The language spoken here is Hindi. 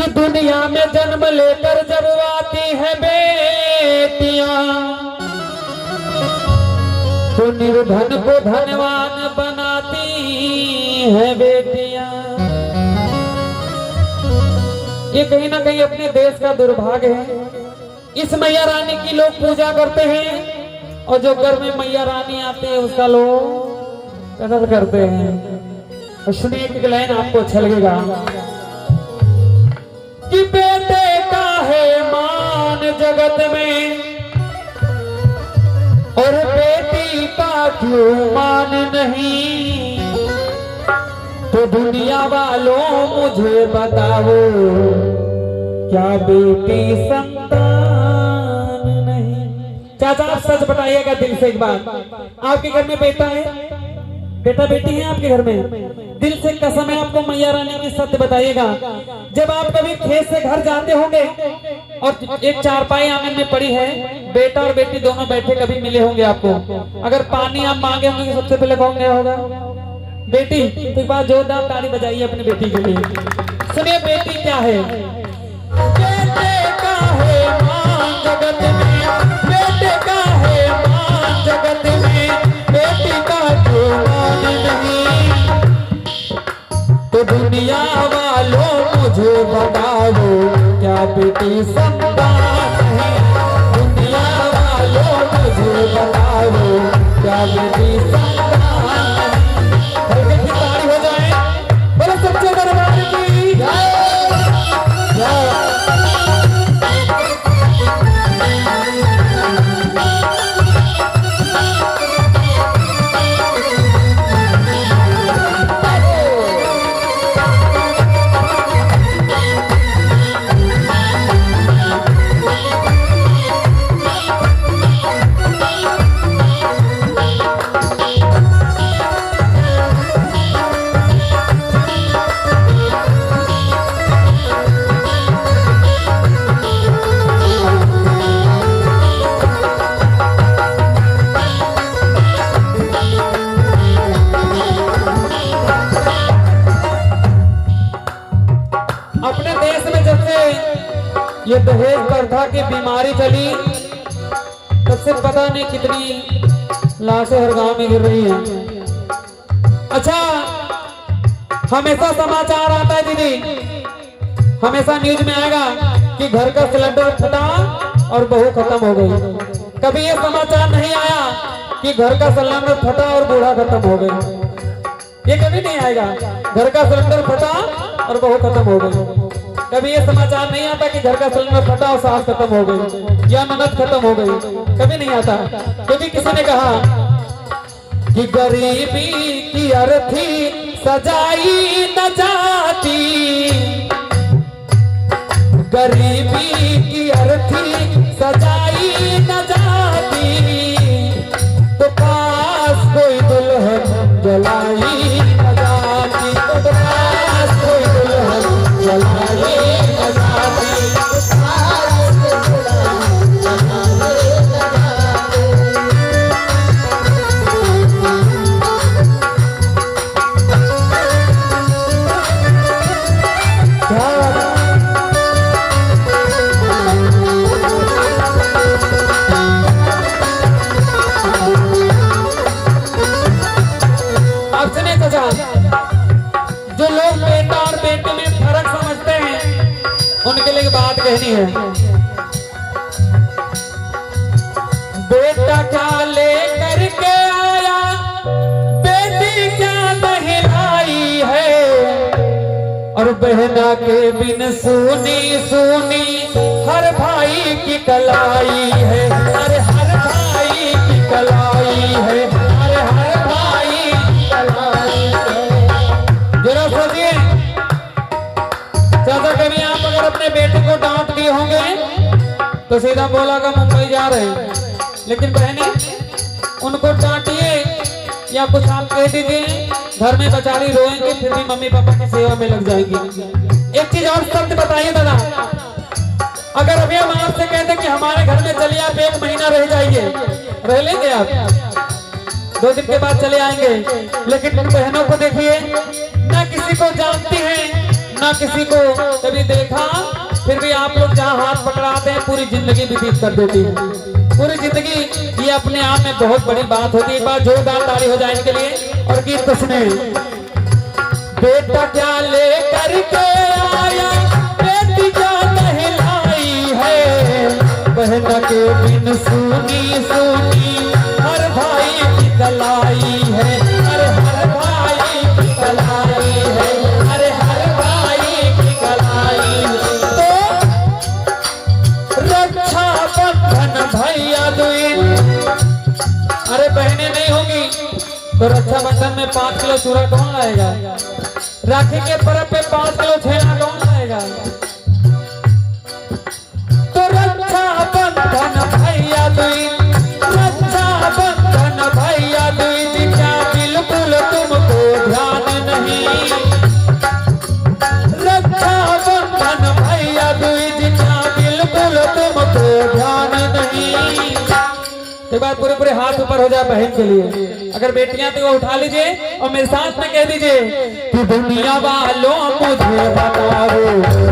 कि दुनिया में जन्म लेकर जब आती है बेटियां तो निर्धन को धनवान बनाती है बेटियां। ये कहीं ना कहीं अपने देश का दुर्भाग्य है। इस मैया रानी की लोग पूजा करते हैं और जो घर में मैया रानी आते हैं उसका लोग कदर करते हैं। और सुनिए एक लाइन आपको अच्छा लगेगा कि बेटे का है मान जगत में और बेटी का क्यों मान नहीं। तो दुनिया वालों मुझे बताओ क्या बेटी संतान नहीं। चाचा आप सच बताइएगा दिल से एक बार, आपके घर में बेटा है, बेटा बेटी है आपके घर में? दिल से कसम है आपको मैया रानी की सत्य बताइएगा। जब आप कभी खेत से घर जाते होंगे और एक चारपाई आंगन में पड़ी है, बेटा और बेटी दोनों बैठे कभी मिले होंगे आपको। अगर पानी आप मांगे होंगे सबसे पहले कौन गया होगा? बेटी। तो एक बार जोरदार ताली बजाइए अपनी बेटी के लिए। सुनिए बेटी क्या है। बेटे का है मान जगत में, बेटे का है मान जगत में, बेटी का क्यों मान नहीं। तो दुनिया वालों मुझे बताओ क्या बेटी संतान है। दुनिया वालों मुझे बताओ क्या बेटी संतान है। की ताड़ी हो जाए, बोलो सच्चे दरबार की जय। अपने देश में जब से ये दहेज प्रथा की बीमारी चली तब से पता नहीं कितनी लाशें हर गांव में गिर रही हैं। अच्छा, हमेशा समाचार आता है दीदी, हमेशा न्यूज में आएगा कि घर का सिलेंडर फटा और बहू खत्म हो गई। कभी ये समाचार नहीं आया कि घर का सिलेंडर फटा और बूढ़ा खत्म हो गई। ये कभी नहीं आएगा, घर का सिलेंडर फटा और बहू खत्म हो गई। कभी ये समाचार नहीं आता कि घर का सिलेंडर फटा और सास खत्म हो गई या ननद खत्म हो गई। कभी नहीं आता। कभी किसी ने कहा कि गरीबी की अर्थी सजाई न जाती, गरीबी की अर्थी सजाई न जाती, तो पास कोई दुल्हन जलाई न जाती, तो पास कोई दुल्हन जलाई न जाती। जो लोग बेटा और बेटी में फर्क समझते हैं उनके लिए बात कहनी है। बेटा क्या लेकर के आया, बेटी क्या बहलाई है, और बहना के बिन सुनी सुनी हर भाई की कलाई है। अरे हर भाई की कलाई है, अरे हर भाई की कलाई है। जरा सोचिए चाचा, कभी आप अगर अपने बेटे को डांट दिए होंगे तो सीधा बोला का मुंबई जा रहे हैं, लेकिन बहने उनको डांटिए या कुछ आप कह दीजिए, घर में बेचारी रोएंगे फिर भी मम्मी पापा की सेवा में लग जाएंगी। एक चीज और सत्य बताइए दादा, अगर अभी हम आपसे कहते कि हमारे घर में चलिए आप 1 महीना रह जाइए, रह लेंगे आप? 2 दिन के बाद चले आएंगे। लेकिन उन बहनों को देखिए, ना किसी को जानती हैं ना किसी को कभी देखा, फिर भी आप लोग जहाँ हाथ पकड़ाते हैं पूरी जिंदगी व्यतीत कर देती है। पूरी जिंदगी ये अपने आप में बहुत बड़ी बात होती है। एक बार जोरदार ताली हो जाए इनके लिए। और गीत को सुने। बेटा क्या ले करके आया, बेटी क्या कहलाई है, बहन के बिन सुनी सुनी हर भाई की कलाई है, अरे हर भाई की कलाई है, अरे हर भाई की कलाई है। तो रक्षा बंधन भैया दुई, अरे बहनें नहीं होगी तो रक्षाबंधन में 5 किलो चूरा कौन लाएगा? राखी के पर्व पे 5 किलो छेना कौन लाएगा? तो रक्षा बंधन भैया दुई, रक्षा बंधन भैया दुई जी, क्या बिल्कुल तुमको ध्यान नहीं? रक्षा बंधन भैया दुई जी, क्या बिल्कुल तुमको ध्यान नहीं? एक बार पूरे पूरे हाथ ऊपर हो जाए बहन के लिए। अगर बेटियां तो वो उठा लीजिए और मेरे साथ में कह दीजिए कि दुनिया वालों मुझे बताओ